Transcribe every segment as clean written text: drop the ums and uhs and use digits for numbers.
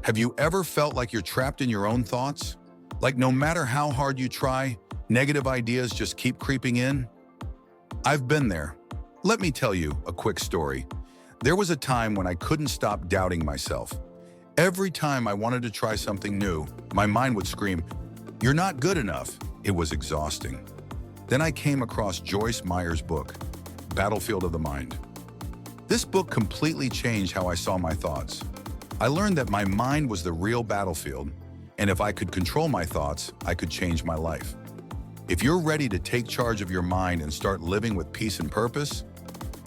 Have you ever felt like you're trapped in your own thoughts? Like no matter how hard you try, negative ideas just keep creeping in? I've been there. Let me tell you a quick story. There was a time when I couldn't stop doubting myself. Every time I wanted to try something new, my mind would scream, "You're not good enough." It was exhausting. Then I came across Joyce Meyer's book, Battlefield of the Mind. This book completely changed how I saw my thoughts. I learned that my mind was the real battlefield, and if I could control my thoughts, I could change my life. If you're ready to take charge of your mind and start living with peace and purpose,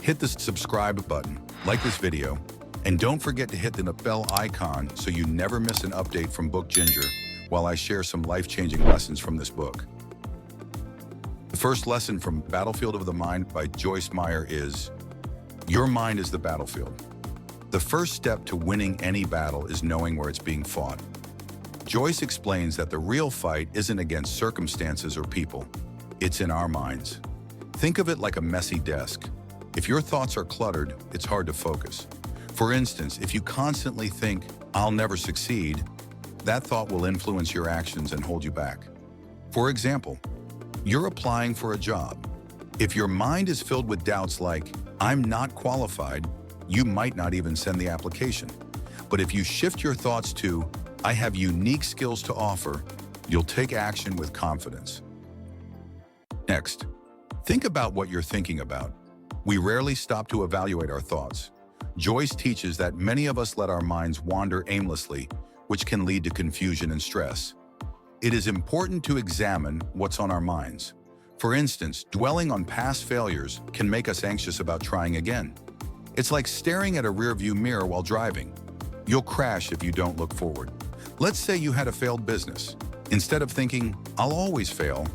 hit the subscribe button, like this video, and don't forget to hit the bell icon so you never miss an update from Bookginger while I share some life-changing lessons from this book. The first lesson from Battlefield of the Mind by Joyce Meyer is, your mind is the battlefield. The first step to winning any battle is knowing where it's being fought. Joyce explains that the real fight isn't against circumstances or people. It's in our minds. Think of it like a messy desk. If your thoughts are cluttered, it's hard to focus. For instance, if you constantly think, "I'll never succeed," that thought will influence your actions and hold you back. For example, you're applying for a job. If your mind is filled with doubts like, "I'm not qualified," you might not even send the application. But if you shift your thoughts to, "I have unique skills to offer," you'll take action with confidence. Next, think about what you're thinking about. We rarely stop to evaluate our thoughts. Joyce teaches that many of us let our minds wander aimlessly, which can lead to confusion and stress. It is important to examine what's on our minds. For instance, dwelling on past failures can make us anxious about trying again. It's like staring at a rearview mirror while driving. You'll crash if you don't look forward. Let's say you had a failed business. Instead of thinking, "I'll always fail,"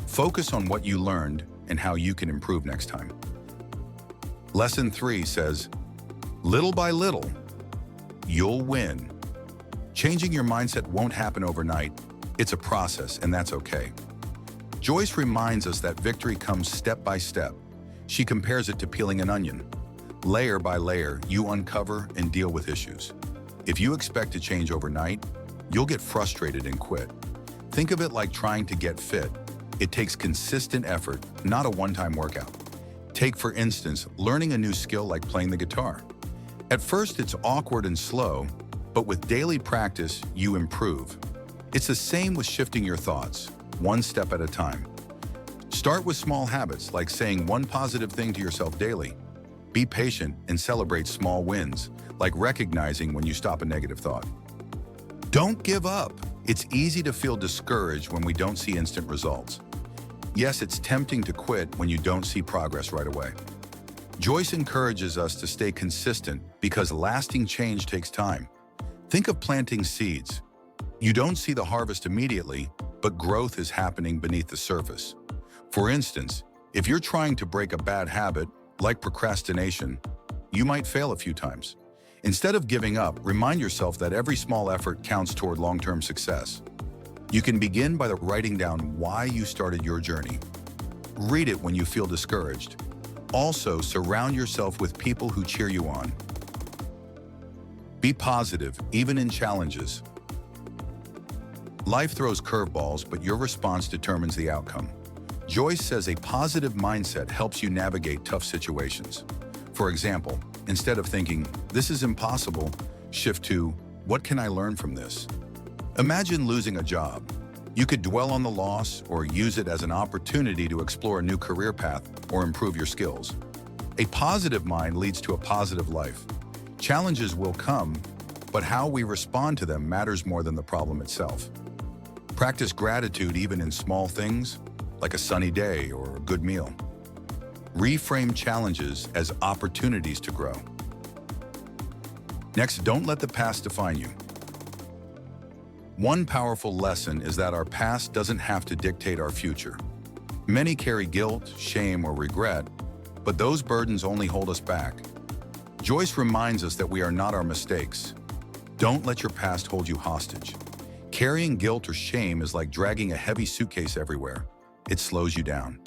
focus on what you learned and how you can improve next time. Lesson 3 says, little by little, you'll win. Changing your mindset won't happen overnight. It's a process, and that's okay. Joyce reminds us that victory comes step by step. She compares it to peeling an onion. Layer by layer, you uncover and deal with issues. If you expect to change overnight, you'll get frustrated and quit. Think of it like trying to get fit. It takes consistent effort, not a one-time workout. Take, for instance, learning a new skill like playing the guitar. At first, it's awkward and slow, but with daily practice, you improve. It's the same with shifting your thoughts, one step at a time. Start with small habits, like saying one positive thing to yourself daily. Be patient and celebrate small wins, like recognizing when you stop a negative thought. Don't give up. It's easy to feel discouraged when we don't see instant results. Yes, it's tempting to quit when you don't see progress right away. Joyce encourages us to stay consistent because lasting change takes time. Think of planting seeds. You don't see the harvest immediately, but growth is happening beneath the surface. For instance, if you're trying to break a bad habit, like procrastination, you might fail a few times. Instead of giving up, remind yourself that every small effort counts toward long-term success. You can begin by writing down why you started your journey. Read it when you feel discouraged. Also, surround yourself with people who cheer you on. Be positive, even in challenges. Life throws curveballs, but your response determines the outcome. Joyce says a positive mindset helps you navigate tough situations. For example, instead of thinking, "This is impossible," shift to, "What can I learn from this?" Imagine losing a job. You could dwell on the loss or use it as an opportunity to explore a new career path or improve your skills. A positive mind leads to a positive life. Challenges will come, but how we respond to them matters more than the problem itself. Practice gratitude even in small things, like a sunny day or a good meal. Reframe challenges as opportunities to grow. Next, don't let the past define you. One powerful lesson is that our past doesn't have to dictate our future. Many carry guilt, shame, or regret, but those burdens only hold us back. Joyce reminds us that we are not our mistakes. Don't let your past hold you hostage. Carrying guilt or shame is like dragging a heavy suitcase everywhere. It slows you down.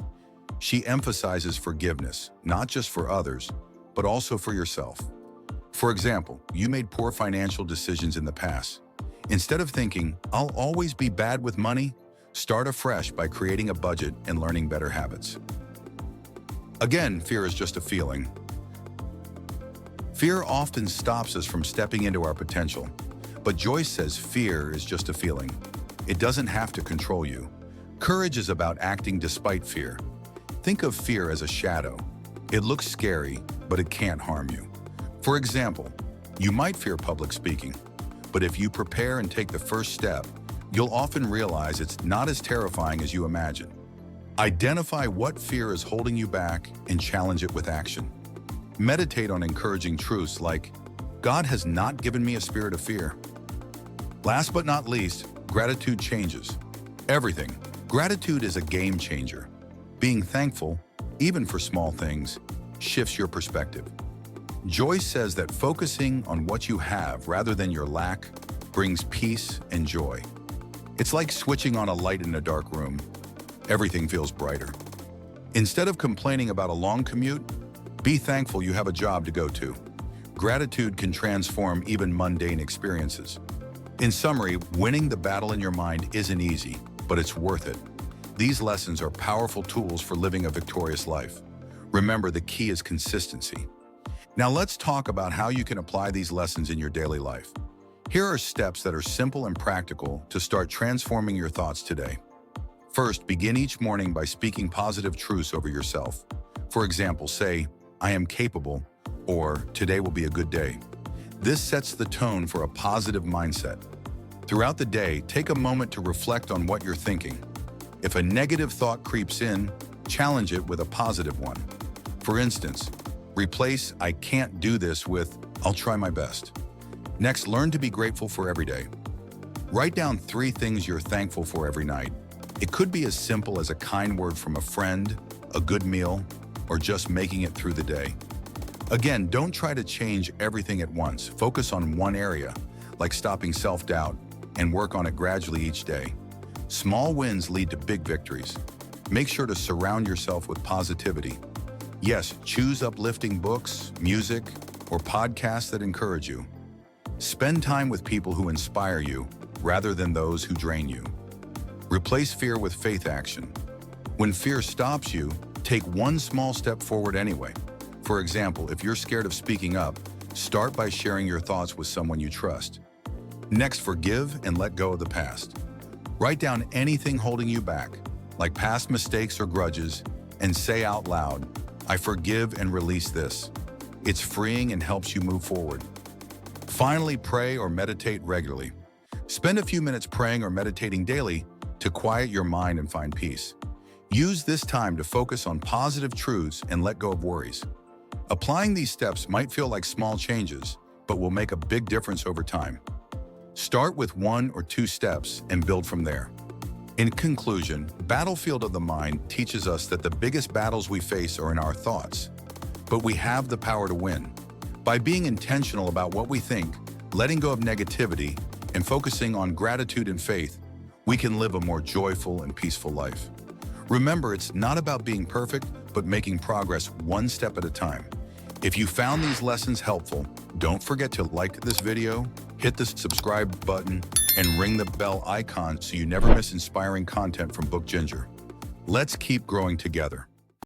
She emphasizes forgiveness, not just for others, but also for yourself. For example, you made poor financial decisions in the past. Instead of thinking, I'll always be bad with money, start afresh by creating a budget and learning better habits. Again, fear is just a feeling. Fear often stops us from stepping into our potential, but Joyce says fear is just a feeling. It doesn't have to control you. Courage is about acting despite fear. Think of fear as a shadow. It looks scary, but it can't harm you. For example, you might fear public speaking, but if you prepare and take the first step, you'll often realize it's not as terrifying as you imagine. Identify what fear is holding you back and challenge it with action. Meditate on encouraging truths like, God has not given me a spirit of fear. Last but not least, gratitude changes everything. Gratitude is a game changer. Being thankful, even for small things, shifts your perspective. Joyce says that focusing on what you have rather than your lack brings peace and joy. It's like switching on a light in a dark room. Everything feels brighter. Instead of complaining about a long commute, be thankful you have a job to go to. Gratitude can transform even mundane experiences. In summary, winning the battle in your mind isn't easy, but it's worth it. These lessons are powerful tools for living a victorious life. Remember, the key is consistency. Now let's talk about how you can apply these lessons in your daily life. Here are steps that are simple and practical to start transforming your thoughts today. First, begin each morning by speaking positive truths over yourself. For example, say, I am capable, or today will be a good day. This sets the tone for a positive mindset. Throughout the day, take a moment to reflect on what you're thinking. If a negative thought creeps in, challenge it with a positive one. For instance, replace I can't do this with I'll try my best. Next, learn to be grateful for every day. Write down 3 things you're thankful for every night. It could be as simple as a kind word from a friend, a good meal, or just making it through the day. Again, don't try to change everything at once. Focus on one area, like stopping self-doubt, and work on it gradually each day. Small wins lead to big victories. Make sure to surround yourself with positivity. Yes, choose uplifting books, music, or podcasts that encourage you. Spend time with people who inspire you rather than those who drain you. Replace fear with faith action. When fear stops you, take one small step forward anyway. For example, if you're scared of speaking up, start by sharing your thoughts with someone you trust. Next, forgive and let go of the past. Write down anything holding you back, like past mistakes or grudges, and say out loud, I forgive and release this. It's freeing and helps you move forward. Finally, pray or meditate regularly. Spend a few minutes praying or meditating daily to quiet your mind and find peace. Use this time to focus on positive truths and let go of worries. Applying these steps might feel like small changes, but will make a big difference over time. Start with 1 or 2 steps and build from there. In conclusion, Battlefield of the Mind teaches us that the biggest battles we face are in our thoughts, but we have the power to win. By being intentional about what we think, letting go of negativity, and focusing on gratitude and faith, we can live a more joyful and peaceful life. Remember, it's not about being perfect, but making progress one step at a time. If you found these lessons helpful, don't forget to like this video, hit the subscribe button, and ring the bell icon so you never miss inspiring content from Bookginger. Let's keep growing together.